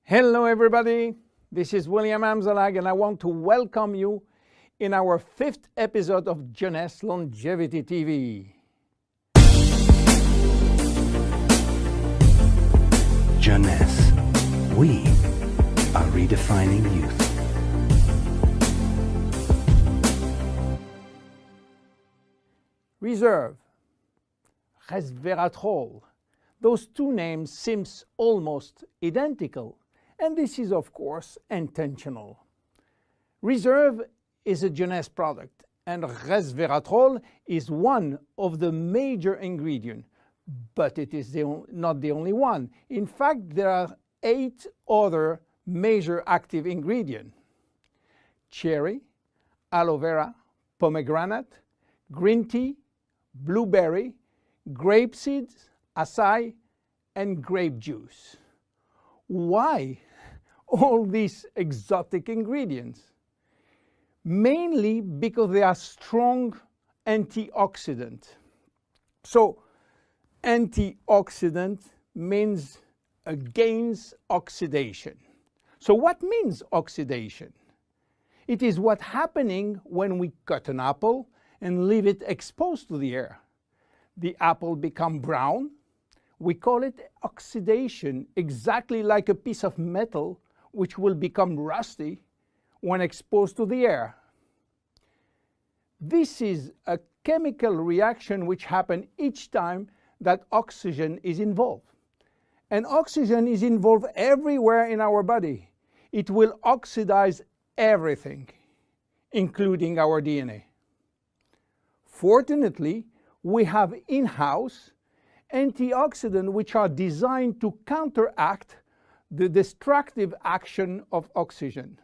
Hello everybody, this is William Amzalag and I want to welcome you in our 5th episode of Jeunesse Longevity TV. Jeunesse, we are redefining youth. Reserve, resveratrol, those two names seem almost identical. And this is, of course, intentional. Reserve is a Jeunesse product, and resveratrol is one of the major ingredients, but it is not the only one. In fact, there are 8 other major active ingredients: cherry, aloe vera, pomegranate, green tea, blueberry, grape seeds, acai, and grape juice. Why all these exotic ingredients? Mainly because they are strong antioxidants. So antioxidant means against oxidation. So what means oxidation? It is what's happening when we cut an apple and leave it exposed to the air. The apple becomes brown. We call it oxidation, exactly like a piece of metal which will become rusty when exposed to the air. This is a chemical reaction which happens each time that oxygen is involved. And oxygen is involved everywhere in our body. It will oxidize everything, including our DNA. Fortunately, we have in-house antioxidants which are designed to counteract the destructive action of oxygen.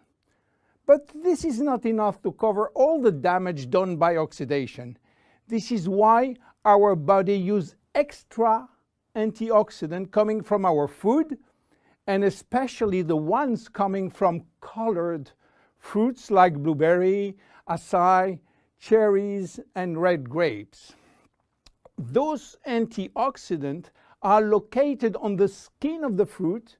But this is not enough to cover all the damage done by oxidation. This is why our body uses extra antioxidants coming from our food, and especially the ones coming from colored fruits like blueberry, acai, cherries, and red grapes. Those antioxidants are located on the skin of the fruit,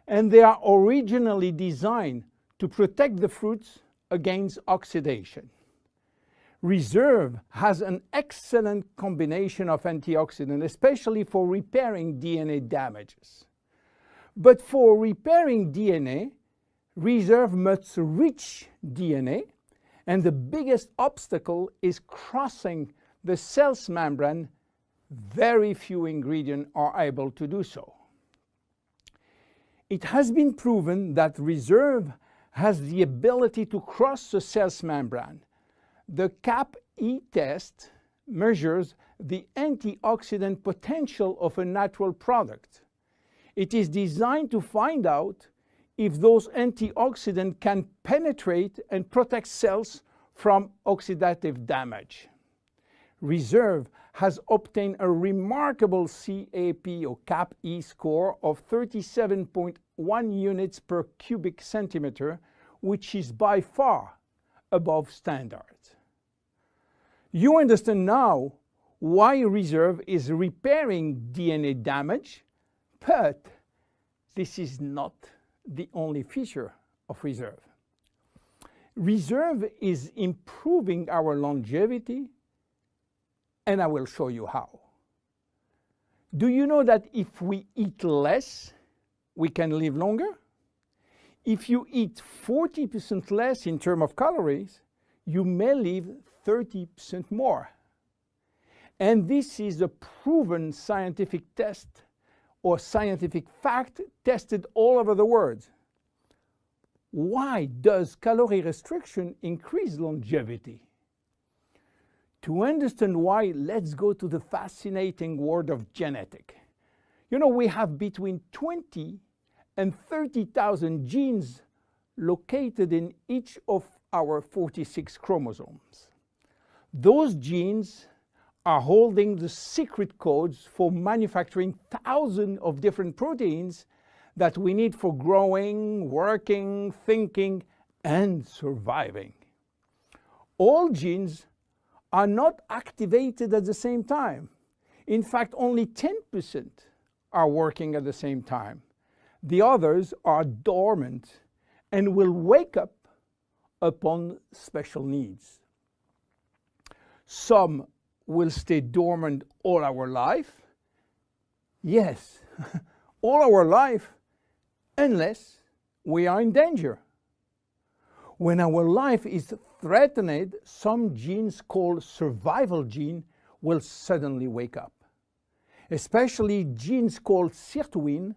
and they are originally designed to protect the fruits against oxidation. Reserve has an excellent combination of antioxidants, especially for repairing DNA damages. But for repairing DNA, Reserve must reach DNA, and the biggest obstacle is crossing the cell's membrane. Very few ingredients are able to do so. It has been proven that Reserve has the ability to cross the cell's membrane. The CAP-E test measures the antioxidant potential of a natural product. It is designed to find out if those antioxidants can penetrate and protect cells from oxidative damage. Reserve has obtained a remarkable CAP or CAP-E score of 37.1 units per cubic centimeter, which is by far above standard. You understand now why Reserve is repairing DNA damage, but this is not the only feature of Reserve. Reserve is improving our longevity, and I will show you how. Do you know that if we eat less, we can live longer? If you eat 40% less in terms of calories, you may live 30% more. And this is a proven scientific test or scientific fact tested all over the world. Why does calorie restriction increase longevity? To understand why, let's go to the fascinating world of genetics. You know, we have between 20 and 30,000 genes located in each of our 46 chromosomes. Those genes are holding the secret codes for manufacturing thousands of different proteins that we need for growing, working, thinking, and surviving. All genes are not activated at the same time. In fact, only 10% are working at the same time. The others are dormant and will wake up upon special needs. Some will stay dormant all our life. Yes, all our life, unless we are in danger. When our life is threatened, some genes called survival gene will suddenly wake up. Especially genes called sirtuin,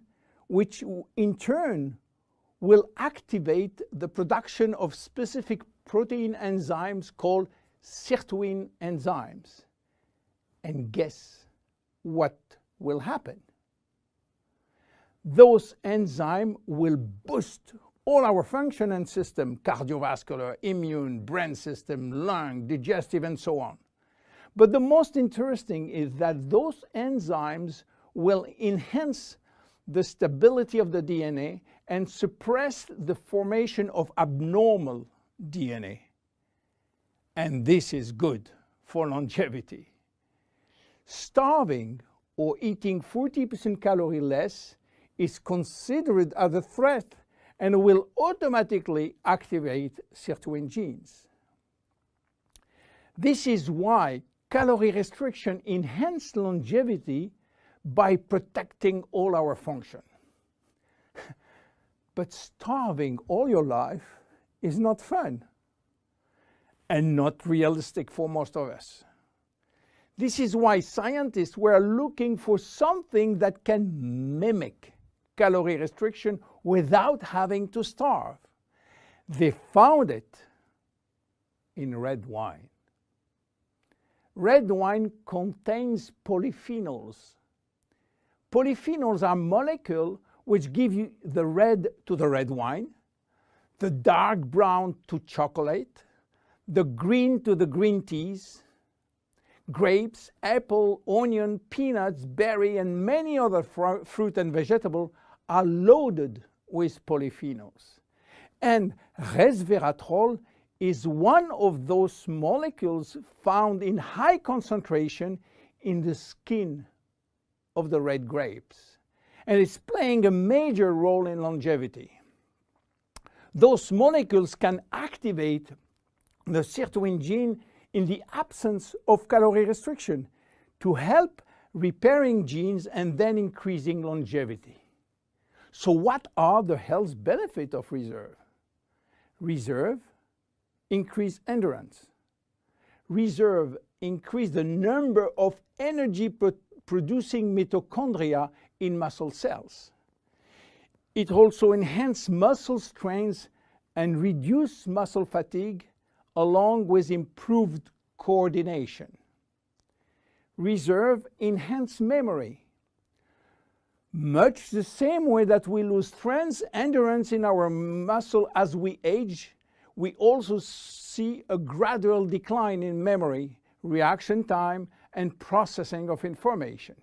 which in turn will activate the production of specific protein enzymes called sirtuin enzymes. And guess what will happen? Those enzymes will boost all our function and system, cardiovascular, immune, brain system, lung, digestive, and so on. But the most interesting is that those enzymes will enhance the stability of the DNA and suppress the formation of abnormal DNA. And this is good for longevity. Starving or eating 40% calorie less is considered as a threat and will automatically activate sirtuin genes. This is why calorie restriction enhances longevity by protecting all our function. But starving all your life is not fun and not realistic for most of us. This is why scientists were looking for something that can mimic calorie restriction without having to starve. They found it in red wine. Red wine contains polyphenols. Polyphenols are molecules which give you the red to the red wine, the dark brown to chocolate, the green to the green teas. Grapes, apple, onion, peanuts, berry, and many other fruit and vegetables are loaded with polyphenols. And resveratrol is one of those molecules found in high concentration in the skin of the red grapes. And it's playing a major role in longevity. Those molecules can activate the sirtuin gene in the absence of calorie restriction to help repairing genes and then increasing longevity. So what are the health benefits of reserve? Reserve increase endurance. Reserve increase the number of energy producing mitochondria in muscle cells. It also enhances muscle strength and reduce muscle fatigue along with improved coordination. Reserve enhance memory. Much the same way that we lose strength, endurance in our muscle as we age, we also see a gradual decline in memory, reaction time, and processing of information.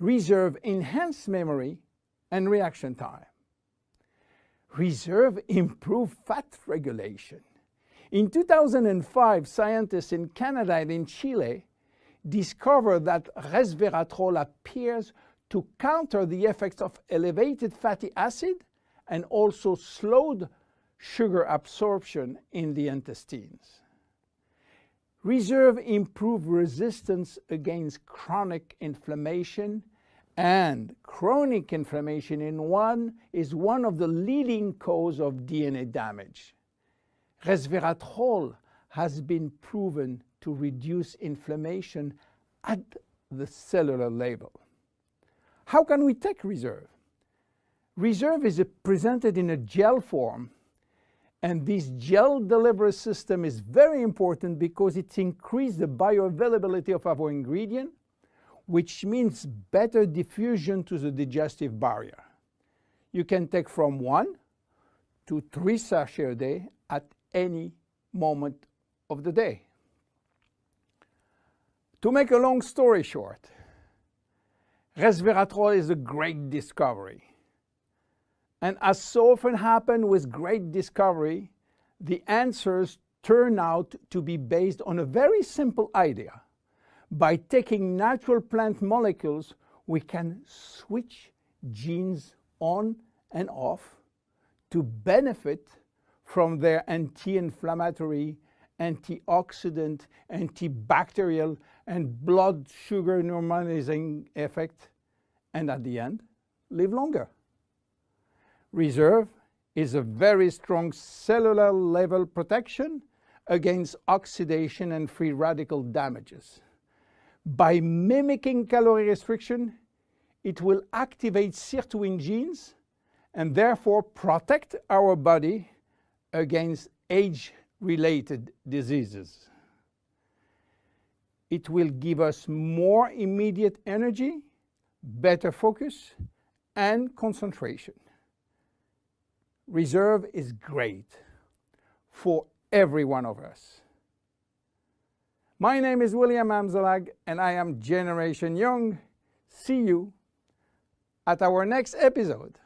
Reserve enhance memory and reaction time. Reserve improve fat regulation. In 2005, scientists in Canada and in Chile discovered that resveratrol appears to counter the effects of elevated fatty acid and also slowed sugar absorption in the intestines. Reserve improves resistance against chronic inflammation, and chronic inflammation is one of the leading causes of DNA damage. Resveratrol has been proven to reduce inflammation at the cellular level. How can we take Reserve? Reserve is presented in a gel form, and this gel delivery system is very important because it increases the bioavailability of our ingredient, which means better diffusion to the digestive barrier. You can take from 1 to 3 sachets a day at any moment of the day. To make a long story short, resveratrol is a great discovery. And as so often happens with great discovery, the answers turn out to be based on a very simple idea. By taking natural plant molecules, we can switch genes on and off to benefit from their anti-inflammatory, antioxidant, antibacterial, and blood sugar normalizing effect, and at the end, live longer. RESERVE is a very strong cellular level protection against oxidation and free radical damages. By mimicking calorie restriction, it will activate sirtuin genes and therefore protect our body against age-related diseases. It will give us more immediate energy, better focus, and concentration. RESERVE is great for every one of us. My name is William Amzalag, and I am Generation Young. See you at our next episode.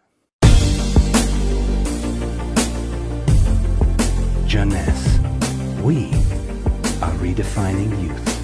Jeunesse, we are redefining youth.